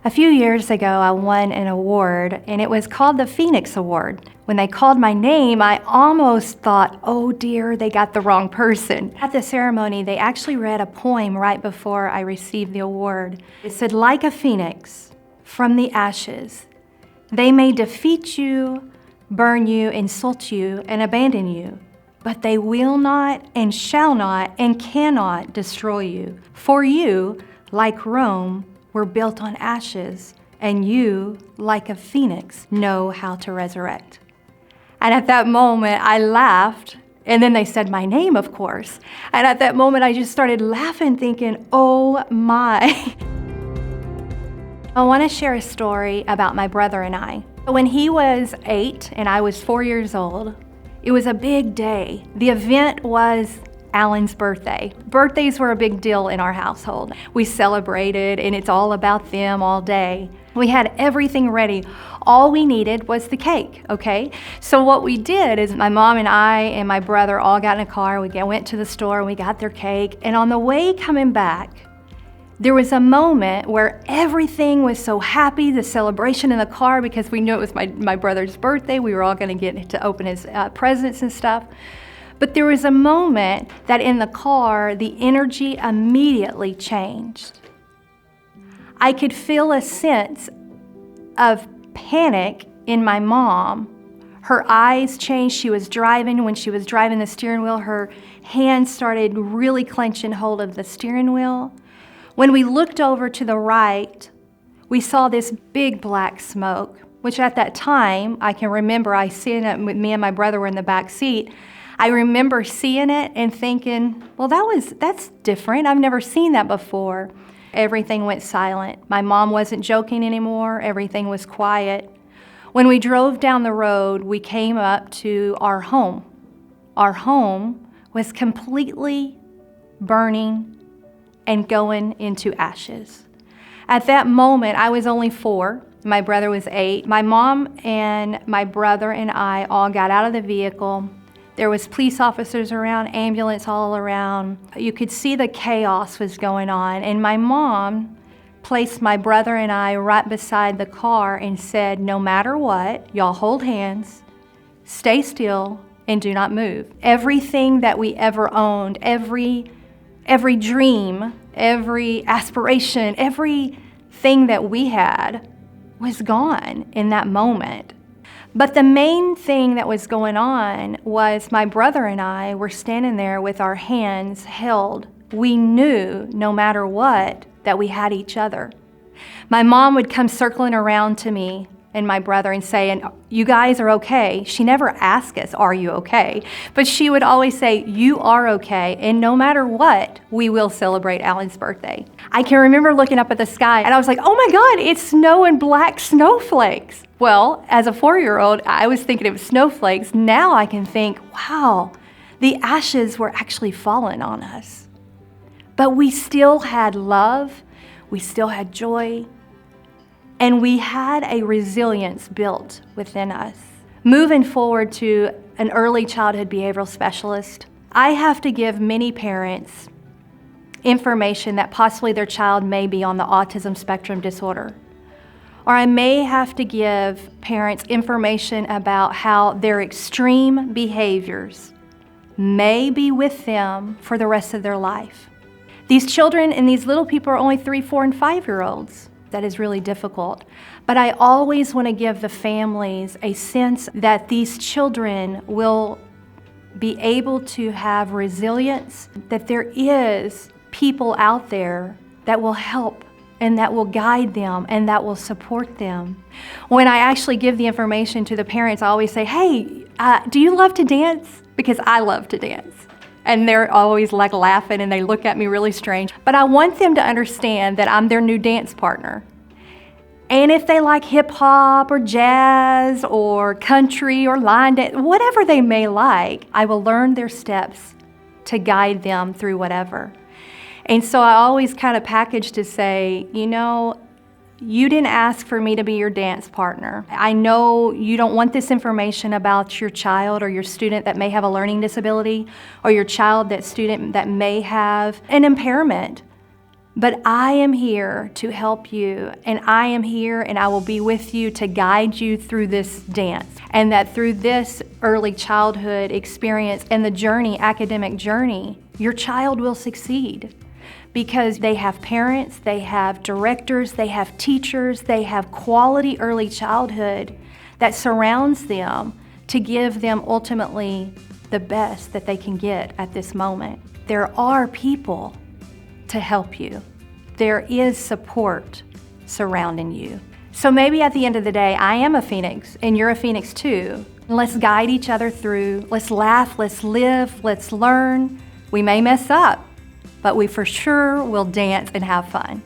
A few years ago, I won an award, and it was called the Phoenix Award. When they called my name, I almost thought, oh dear, they got the wrong person. At the ceremony, they actually read a poem right before I received the award. It said, like a phoenix from the ashes, they may defeat you, burn you, insult you, and abandon you, but they will not and shall not and cannot destroy you. For you, like Rome, were built on ashes, and you, like a phoenix, know how to resurrect. And at that moment, I laughed, and then they said my name, of course. And at that moment, I just started laughing, thinking, oh my. I want to share a story about my brother and I. When he was 8 and I was 4 years old, it was a big day. The event was Alan's birthday. Birthdays were a big deal in our household. We celebrated, and it's all about them all day. We had everything ready. All we needed was the cake, okay? So what we did is my mom and I and my brother all got in a car. We went to the store and we got their cake. And on the way coming back, there was a moment where everything was so happy, the celebration in the car, because we knew it was my brother's birthday. We were all gonna get to open his presents and stuff. But there was a moment that in the car, the energy immediately changed. I could feel a sense of panic in my mom. Her eyes changed. She was driving. When she was driving the steering wheel, her hands started really clenching hold of the steering wheel. When we looked over to the right, we saw this big black smoke, which at that time, I can remember I seen it, me and my brother were in the back seat. I remember seeing it and thinking, well, that's different. I've never seen that before. Everything went silent. My mom wasn't joking anymore. Everything was quiet. When we drove down the road, we came up to our home. Our home was completely burning and going into ashes. At that moment, I was only 4. My brother was 8. My mom and my brother and I all got out of the vehicle. There was police officers around, ambulance all around. You could see the chaos was going on. And my mom placed my brother and I right beside the car and said, no matter what, y'all hold hands, stay still, and do not move. Everything that we ever owned, every dream, every aspiration, everything that we had was gone in that moment. But the main thing that was going on was my brother and I were standing there with our hands held. We knew no matter what that we had each other. My mom would come circling around to me and my brother and say, you guys are okay. She never asked us, are you okay? But she would always say, you are okay, and no matter what, we will celebrate Alan's birthday. I can remember looking up at the sky and I was like, oh my God, it's snowing black snowflakes. Well, as a 4-year-old, I was thinking it was snowflakes. Now I can think, wow, the ashes were actually falling on us. But we still had love, we still had joy, and we had a resilience built within us. Moving forward to an early childhood behavioral specialist, I have to give many parents information that possibly their child may be on the autism spectrum disorder. Or I may have to give parents information about how their extreme behaviors may be with them for the rest of their life. These children and these little people are only 3, 4, and 5-year-olds. That is really difficult. But I always want to give the families a sense that these children will be able to have resilience, that there is people out there that will help and that will guide them and that will support them. When I actually give the information to the parents, I always say, hey, do you love to dance? Because I love to dance. And they're always like laughing and they look at me really strange. But I want them to understand that I'm their new dance partner. And if they like hip hop or jazz or country or line dance, whatever they may like, I will learn their steps to guide them through whatever. And so I always kind of package to say, you know, you didn't ask for me to be your dance partner. I know you don't want this information about your child or your student that may have a learning disability or your child, that student that may have an impairment. But I am here to help you, and I am here and I will be with you to guide you through this dance. And that through this early childhood experience and the journey, academic journey, your child will succeed because they have parents, they have directors, they have teachers, they have quality early childhood that surrounds them to give them ultimately the best that they can get at this moment. There are people to help you. There is support surrounding you. So maybe at the end of the day, I am a phoenix and you're a phoenix too. Let's guide each other through. Let's laugh, let's live, let's learn. We may mess up, but we for sure will dance and have fun.